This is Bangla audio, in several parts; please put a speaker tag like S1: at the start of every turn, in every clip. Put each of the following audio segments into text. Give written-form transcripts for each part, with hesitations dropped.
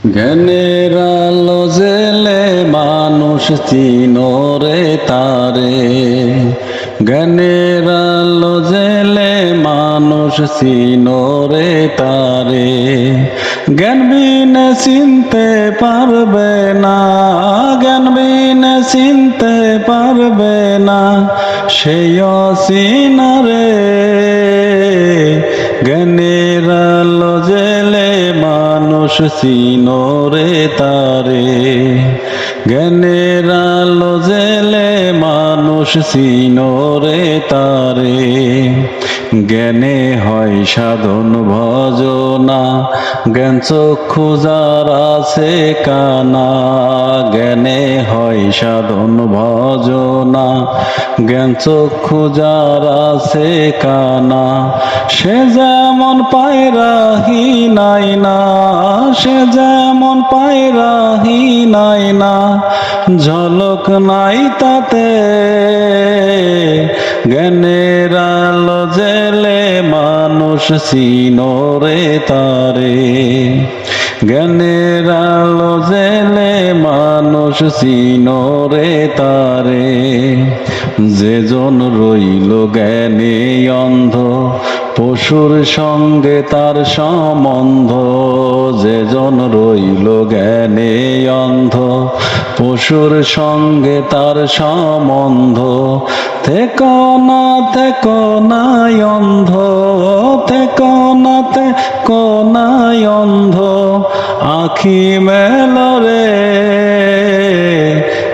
S1: জ্ঞানের আলো জেলে মানুষ চিনোরে তারে, জ্ঞানের আলো জেলে মানুষ চিনোরে তারে। জ্ঞান বিনে চিনতে পারবে না, জ্ঞান বিনে চিনতে পারবে না সেই অচিনারে। জ্ঞানের আলো জেলে মানুষ চিনোরে তারে, জ্ঞানের আলো জেলে মানুষ চিনোরে তারে। জ্ঞানে হয় সাধন ভজনা, জ্ঞান চক্ষু যার আছে কানা। জ্ঞানে হয় সাধন ভজনা, জ্ঞান চক্ষু যার আছে কানা। সে যেমন পায়রাহি নাই না, সে যেমন পায়রাহি নাই না, ঝলক নাই তাতে। জ্ঞানের আলো জেলে মানুষ চিনোরে তারে, জ্ঞানের আলো জেলে মানুষ চিনোরে তারে। যেজন রইল জ্ঞানে অন্ধ, পশুর সঙ্গে তার সম্বন্ধ। যেজন রইল জ্ঞানে অন্ধ, পশুর সঙ্গে তার সম্বন্ধ। থেকো না থেকো নাই অন্ধ, থেকো না থেকো নাই অন্ধ, আখি মেলরে।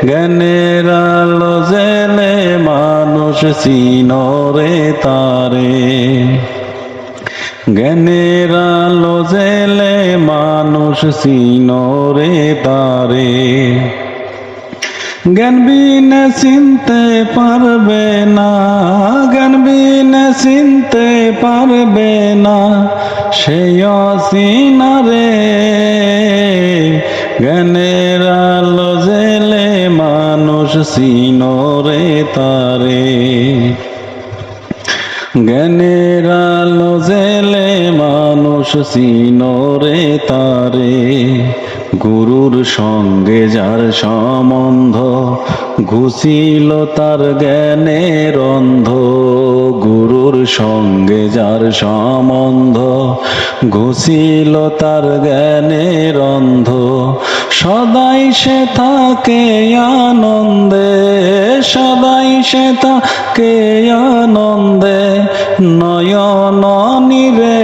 S1: জ্ঞানের আলো জেলে মানুষ চিনোরে তারে, জ্ঞানের আলো জেলে মানুষ চিনোরে তারে। জ্ঞান বিনে চিনতে পারবে না, জ্ঞান বিনে চিনতে পারবে না সেই অচিনারে। জ্ঞানের আলো জেলে মানুষ চিনোরে তারে, জ্ঞানের আলো জেলে মানুষ চিনোরে তারে। গুরুর সঙ্গে যার সম্বন্ধ, ঘুচিল তার জ্ঞানের অন্ধ। গুরুর সঙ্গে যার সম্বন্ধ, ঘুচিল তার জ্ঞানের অন্ধ। সদাই সে থাকে আনন্দে, সদাই সে থাকে আনন্দে নয়ন নীরে।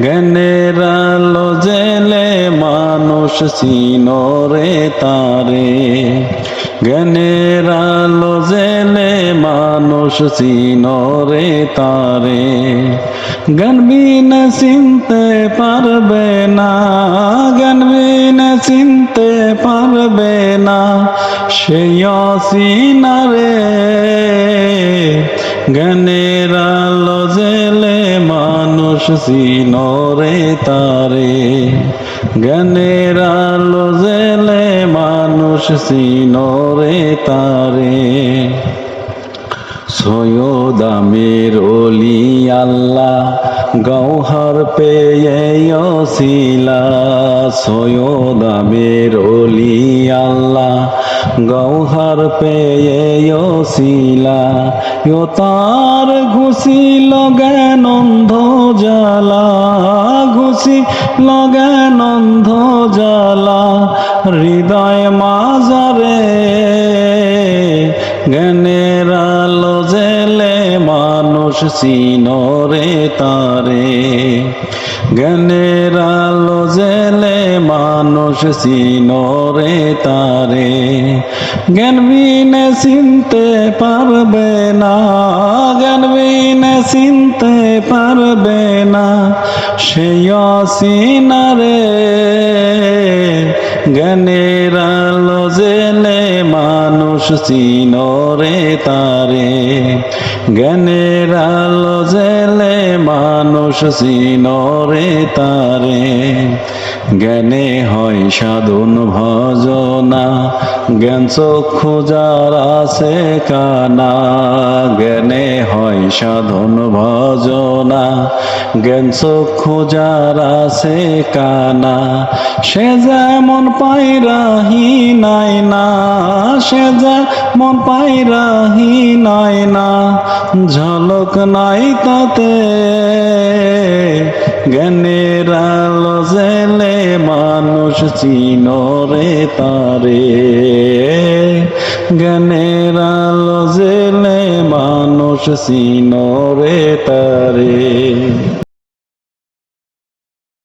S1: জ্ঞানের আলো জেলে মানুষ চিনোরে তারে, জ্ঞানের আলো জেলে মানুষ চিনোরে তারে। জ্ঞান বিনে চিনতে পারবে না, জ্ঞান বিনে চিনতে পারবে না সেই অচিনারে। জ্ঞানের আলো জেলে মানুষ চিনোরে তারে, জ্ঞানের আলো জেলে মানুষ চিনোরে তারে। সৈয়দ আমির ওলি আল্লাহ গৌহর পেয়ে ওসিলা। সৈয়দ আমির ওলি আল্লাহ গৌহর পেয়ে ওসিলা। ও তার ঘুষিল জ্ঞান অন্ধ জ্বালা, ঘুষিল জ্ঞান অন্ধ জ্বালা হৃদয় মাজারে। জ্ঞানের আলো জেলে মানুষ চিনোরে তারে, জ্ঞানের আলো জেলে মানুষ চিনোরে তারে। জ্ঞান বিনে চিনতে পারবে না, জ্ঞান বিনে চিনতে পারবে না সেই অচিনারে। জ্ঞানের আলো জেলে মানুষ চিনোরে তারে, জ্ঞানের আলো জেলে মানুষ চিনোরে তারে। জ্ঞানে হয় সাধন ভজনা, জ্ঞান চক্ষু যার আছে কানা। জ্ঞানে হয় সাধন ভজনা, জ্ঞান চক্ষু যার আছে কানা। সে যেমন পাইরাহি নাই না, সে যেমন পাইরাহি নাই না, ঝলক নাই তাতে। জ্ঞানের আলো জেলে মানুষ চিনরে তারে, জ্ঞানের আলো জেলে মানুষ চিনরে তারে।